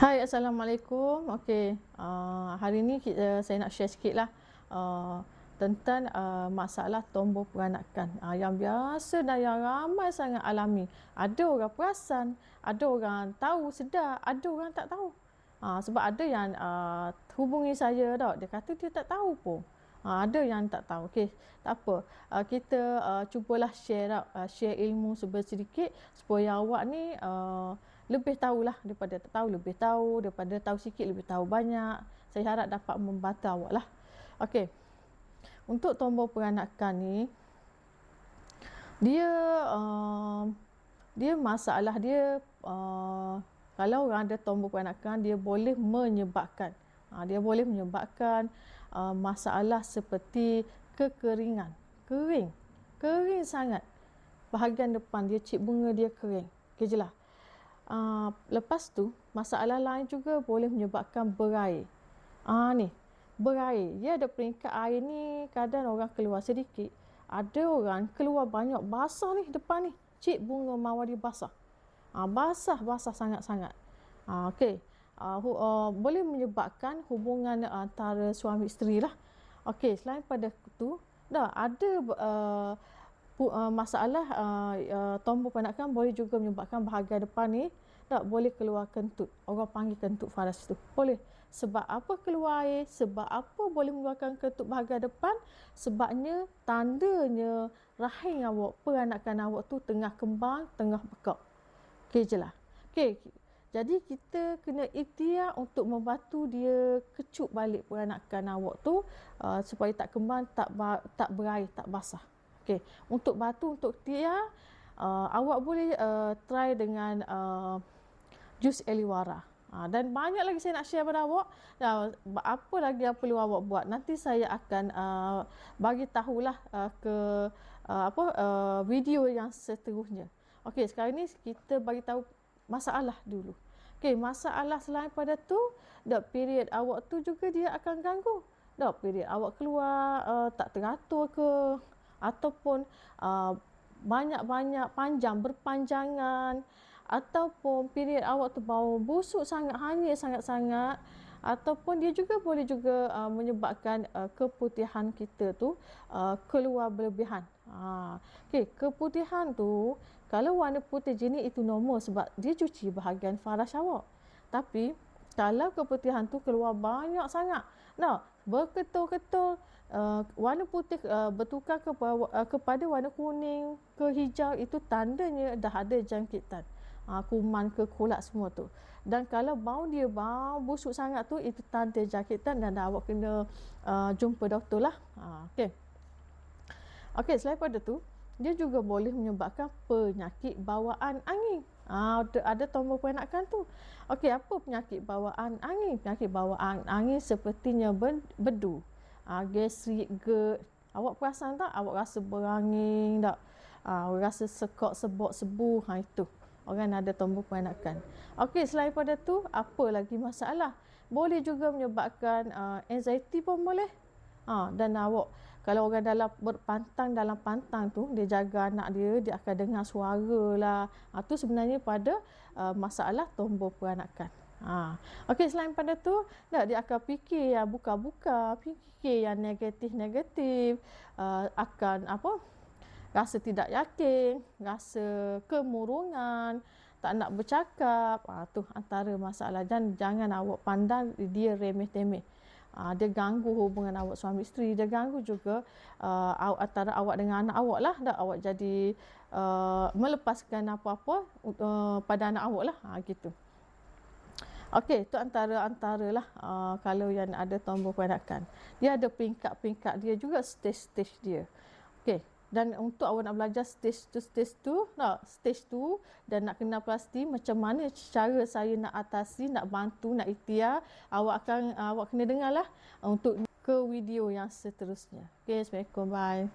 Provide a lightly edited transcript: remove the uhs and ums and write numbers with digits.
Hai, Assalamualaikum. Okey, hari ni saya nak share sikit lah tentang masalah tombol peranakan yang biasa dan yang ramai sangat alami. Ada orang perasan, ada orang tahu sedar, ada orang tak tahu. Sebab ada yang hubungi saya tau, dia kata dia tak tahu pun. Ada yang tak tahu. Okey, tak apa. Kita cubalah share share ilmu sedikit supaya awak ni lebih tahulah daripada tak tahu, lebih tahu daripada tahu sikit lebih tahu banyak. Saya harap dapat membantu awak lah. Okey. Untuk tombol peranakan ni dia dia masalah dia kalau orang ada tombol peranakan dia boleh menyebabkan masalah seperti kekeringan, kering sangat. Bahagian depan dia cip bunga dia kering. Okey je lah. Lepas tu masalah lain juga boleh menyebabkan berair. Ni berair, dia ada peringkat air ni, kadang orang keluar sedikit, ada orang keluar banyak, basah ni depan ni, cip bunga mawar dia basah. Basah sangat-sangat. Okey. Boleh menyebabkan hubungan antara suami isteri lah. Okey, selain pada tu dah ada masalah tombol peranakan boleh juga menyebabkan bahagian depan ni tak boleh keluar kentut. Orang panggil kentut faras tu. Boleh. Sebab apa keluar air? Sebab apa boleh mengeluarkan kentut bahagian depan? Sebabnya tandanya rahim awak, peranakan awak tu tengah kembang, tengah bekak. Okey je lah. Okey. Jadi kita kena ikhtiar untuk membantu dia kecut balik peranakan awak tu supaya tak kembang, tak berair, tak basah. Okey. Untuk batu, untuk ikhtiar awak boleh try dengan jus eliwara. Dan banyak lagi saya nak share pada awak. Apa lagi yang perlu awak buat? Nanti saya akan bagi tahulah video yang seterusnya. Okey, sekarang ni kita bagi tahu masalah dulu. Okey, masalah selain pada tu, period awak tu juga dia akan ganggu. Period awak keluar tak teratur ke, ataupun banyak-banyak panjang, berpanjangan, ataupun period awak tu bau busuk sangat, hanyir sangat-sangat, ataupun dia juga boleh menyebabkan keputihan kita tu keluar berlebihan. Okey, keputihan tu kalau warna putih jenis itu normal sebab dia cuci bahagian faras awak. Tapi kalau keputihan tu keluar banyak sangat, berketul-ketul, warna putih bertukar kepada warna kuning ke hijau, itu tandanya dah ada jangkitan kuman ke kulat semua tu. Dan kalau bau dia bau busuk sangat tu, itu tanda jangkitan dan awak kena jumpa doktor lah. Okey, selain pada tu dia juga boleh menyebabkan penyakit bawaan angin. Ada tombol peranakan tu. Okey, apa penyakit bawaan angin? Penyakit bawaan angin sepertinya bedu, gastrik, GERD. Awak perasan tak? Awak rasa berangin tak? Rasa sekak, sebab, sebu. Itu orang ada tombol peranakan. Okey, selain pada tu apa lagi masalah? Boleh juga menyebabkan anxiety pun boleh. Dan awak kalau orang dalam pantang tu, dia jaga anak dia akan dengar suara lah. Tu sebenarnya pada masalah tombol peranakan. Okey, selain pada tu, dia akan fikir yang buka-buka, fikir yang negatif-negatif, akan rasa tidak yakin, rasa kemurungan, tak nak bercakap. Tu antara masalah, dan jangan awak pandang dia remeh-temeh. Dia ganggu hubungan awak suami isteri, dia ganggu juga antara awak dengan anak awak lah. Awak jadi melepaskan apa-apa pada anak awak lah, gitu. Okey, itu antara lah kalau yang ada tombol peranakan. Dia ada peringkat-peringkat dia juga, stage-stage dia. Okey, dan untuk awak nak belajar stage tu dan nak kenal pasti macam mana cara saya nak atasi, nak bantu, nak ikhtiar, awak kena dengarlah untuk ke video yang seterusnya. Okey, Assalamualaikum, bye.